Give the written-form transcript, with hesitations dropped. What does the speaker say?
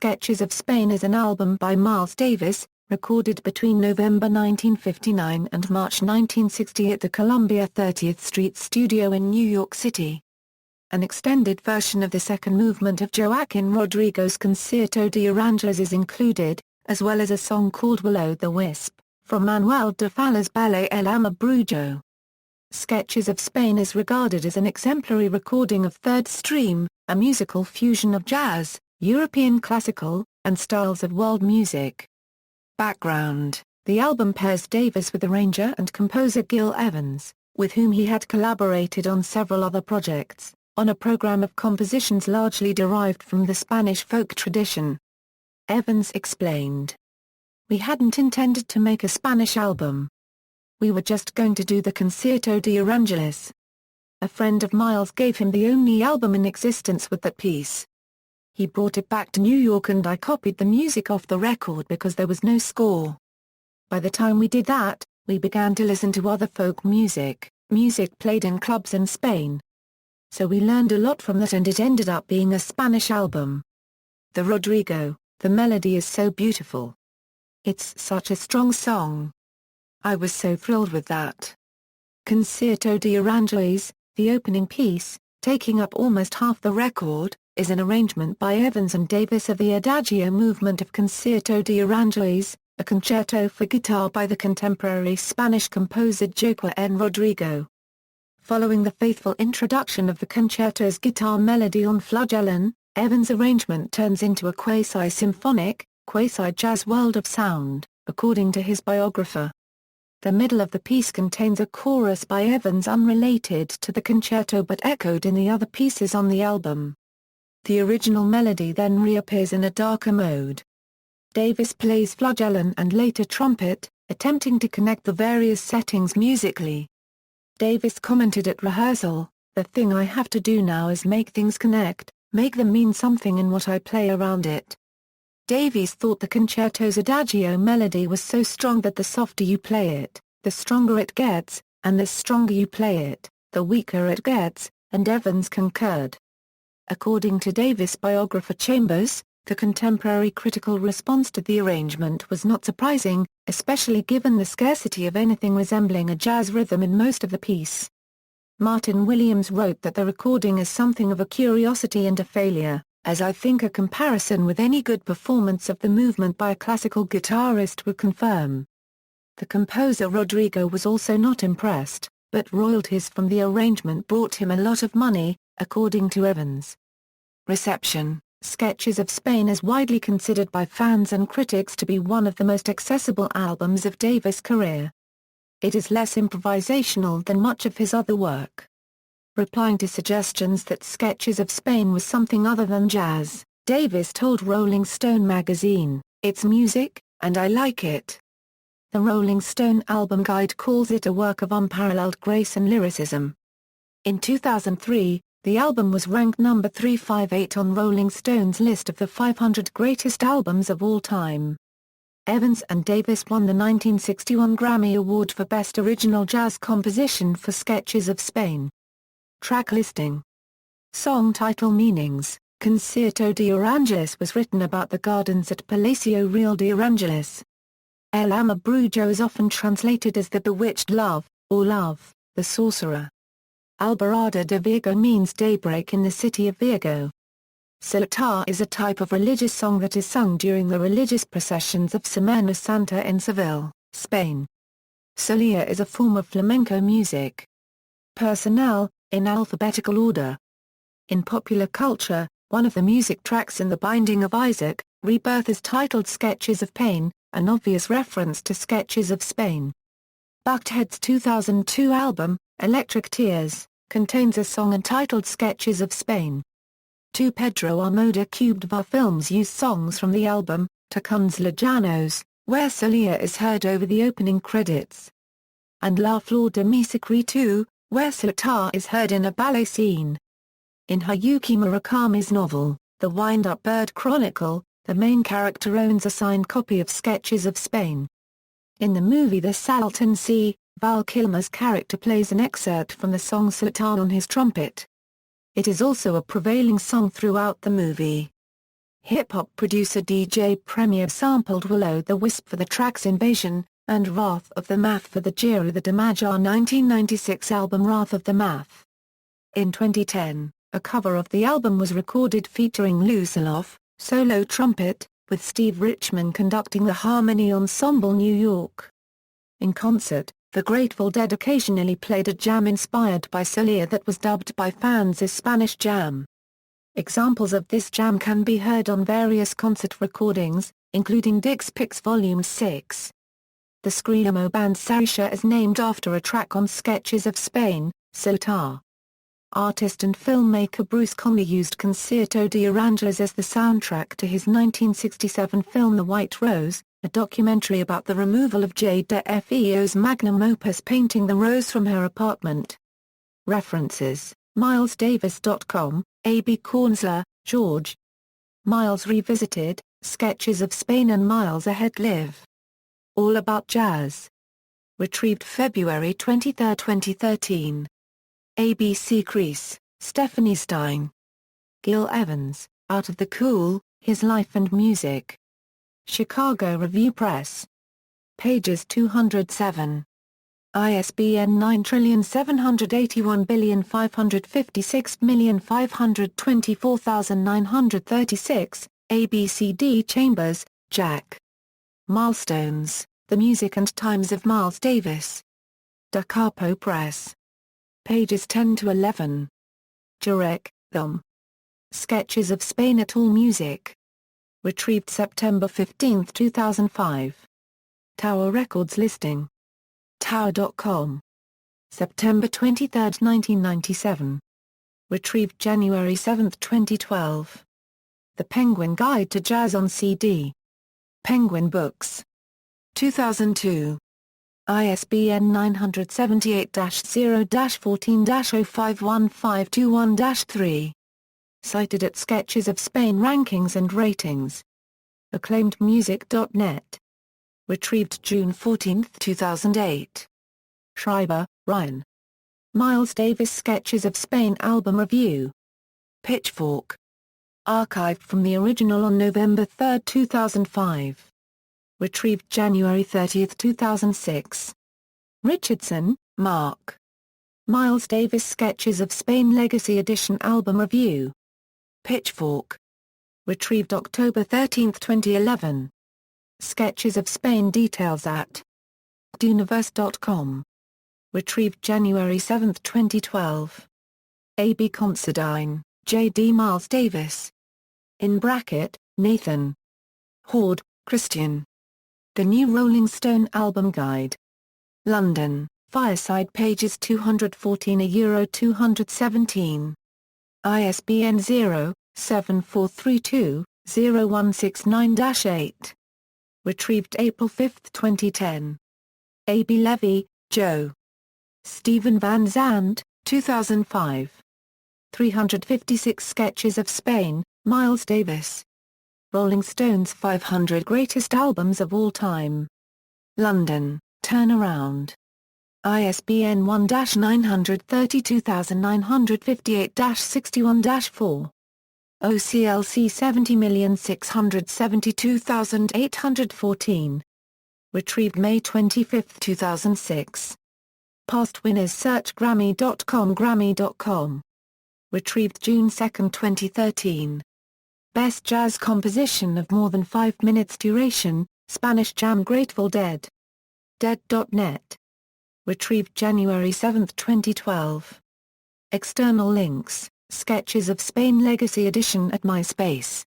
Sketches of Spain is an album by Miles Davis, recorded between November 1959 and March 1960 at the Columbia 30th Street studio in New York City. An extended version of the second movement of Joaquin Rodrigo's Concierto De Aranjuez is included, as well as a song called Willow the Wisp, from Manuel de Falla's ballet amor, brujo. Sketches of Spain is regarded as an exemplary recording of third stream, a musical fusion of jazz, European classical, and styles of world music. Background: the album pairs Davis with arranger and composer Gil Evans, with whom he had collaborated on several other projects, on a program of compositions largely derived from the Spanish folk tradition. Evans explained, "We hadn't intended to make a Spanish album. We were just going to do the Concierto de Aranjuez. A friend of Miles gave him the only album in existence with that piece. He brought it back to New York and I copied the music off the record because there was no score. By the time we did that, we began to listen to other folk music played in clubs in Spain. So we learned a lot from that and it ended up being a Spanish album. The Rodrigo, the melody is so beautiful. It's such a strong song. I was so thrilled with that." Concierto de Aranjuez, the opening piece, taking up almost half the record, is an arrangement by Evans and Davis of the Adagio movement of Concierto de Aranjuez, a concerto for guitar by the contemporary Spanish composer Joaquin Rodrigo. Following the faithful introduction of the concerto's guitar melody on flagellum, Evans' arrangement turns into a quasi-symphonic, quasi-jazz world of sound, according to his biographer. The middle of the piece contains a chorus by Evans unrelated to the concerto but echoed in the other pieces on the album. The original melody then reappears in a darker mode. Davis plays flagellum and later trumpet, attempting to connect the various settings musically. Davis commented at rehearsal, "The thing I have to do now is make things connect, make them mean something in what I play around it." Davies thought the concerto's adagio melody was so strong that the softer you play it, the stronger it gets, and the stronger you play it, the weaker it gets, and Evans concurred. According to Davis' biographer Chambers, the contemporary critical response to the arrangement was not surprising, especially given the scarcity of anything resembling a jazz rhythm in most of the piece. Martin Williams wrote that the recording is something of a curiosity and a failure, as I think a comparison with any good performance of the movement by a classical guitarist would confirm. The composer Rodrigo was also not impressed, but royalties from the arrangement brought him a lot of money, according to Evans. Reception: Sketches of Spain is widely considered by fans and critics to be one of the most accessible albums of Davis' career. It is less improvisational than much of his other work. Replying to suggestions that Sketches of Spain was something other than jazz, Davis told Rolling Stone magazine, "It's music, and I like it." The Rolling Stone album guide calls it a work of unparalleled grace and lyricism. In 2003, the album was ranked number 358 on Rolling Stone's list of the 500 greatest albums of all time. Evans and Davis won the 1961 Grammy Award for Best Original Jazz Composition for Sketches of Spain. Track listing. Song title meanings: Concierto de Aranjuez was written about the gardens at Palacio Real de Aranjuez. El amor brujo is often translated as the bewitched love, or love, the sorcerer. Alborada de Vigo means daybreak in the city of Vigo. Soltar is a type of religious song that is sung during the religious processions of Semana Santa in Seville, Spain. Solia is a form of flamenco music. Personnel, in alphabetical order. In popular culture, one of the music tracks in The Binding of Isaac, Rebirth is titled Sketches of Pain, an obvious reference to Sketches of Spain. Buckethead's 2002 album, Electric Tears, contains a song entitled Sketches of Spain. Two Pedro Almoda Cubed VAR films use songs from the album, Tacones Lejanos, where Solia is heard over the opening credits. And La Flor de mi Secreto, where Soltar is heard in a ballet scene. In Haruki Murakami's novel, The Wind-Up Bird Chronicle, the main character owns a signed copy of Sketches of Spain. In the movie The Salton Sea, Val Kilmer's character plays an excerpt from the song Soltar on his trumpet. It is also a prevailing song throughout the movie. Hip-hop producer DJ Premier sampled Will O' the Wisp for the tracks Invasion, and Wrath of the Math for the Giro the Damager 1996 album Wrath of the Math. In 2010, a cover of the album was recorded featuring Lou Soloff, solo trumpet, with Steve Richman conducting the Harmony Ensemble New York. In concert, the Grateful Dead occasionally played a jam inspired by Soler that was dubbed by fans as Spanish Jam. Examples of this jam can be heard on various concert recordings, including Dick's Picks Volume 6. The Screamo band Sarisha is named after a track on Sketches of Spain, Sotar. Artist and filmmaker Bruce Conley used Concierto De Aranjuez as the soundtrack to his 1967 film The White Rose, a documentary about the removal of Jade DeFeo's magnum opus Painting the Rose from her apartment. References: MilesDavis.com, A.B. Kornzler, George. Miles Revisited, Sketches of Spain and Miles Ahead Live. All About Jazz. Retrieved February 23, 2013. ABC Crease, Stephanie Stein. Gil Evans, Out of the Cool, His Life and Music. Chicago Review Press. Pages 207. ISBN 9781556524936, ABCD Chambers, Jack. Milestones, The Music and Times of Miles Davis. Da Capo Press. Pages 10 to 11. Jurek, Dom. Sketches of Spain at All Music. Retrieved September 15, 2005. Tower Records listing. Tower.com. September 23, 1997. Retrieved January 7, 2012. The Penguin Guide to Jazz on CD. Penguin Books. 2002. ISBN 978-0-14-051521-3. Cited at Sketches of Spain Rankings and Ratings. AcclaimedMusic.net. Retrieved June 14, 2008. Schreiber, Ryan. Miles Davis Sketches of Spain Album Review. Pitchfork. Archived from the original on November 3, 2005. Retrieved January 30, 2006. Richardson, Mark. Miles Davis Sketches of Spain Legacy Edition Album Review. Pitchfork. Retrieved October 13, 2011. Sketches of Spain details at Duniverse.com. Retrieved January 7, 2012. A.B. Considine, J.D. Miles Davis. In bracket, Nathan. Horde, Christian. The New Rolling Stone Album Guide. London, Fireside Pages 214/217. ISBN 0-7432-0169-8. Retrieved April 5, 2010. A.B. Levy, Joe. Stephen Van Zandt, 2005. 356 Sketches of Spain, Miles Davis. Rolling Stone's 500 Greatest Albums of All Time. London, Turnaround. ISBN 1-932958-61-4. OCLC 70672814. Retrieved May 25, 2006. Past winners search Grammy.com. Retrieved June 2, 2013. Best Jazz Composition of More Than 5 Minutes Duration, Spanish Jam Grateful Dead. Dead.net. Retrieved January 7, 2012. External links, Sketches of Spain Legacy Edition at MySpace.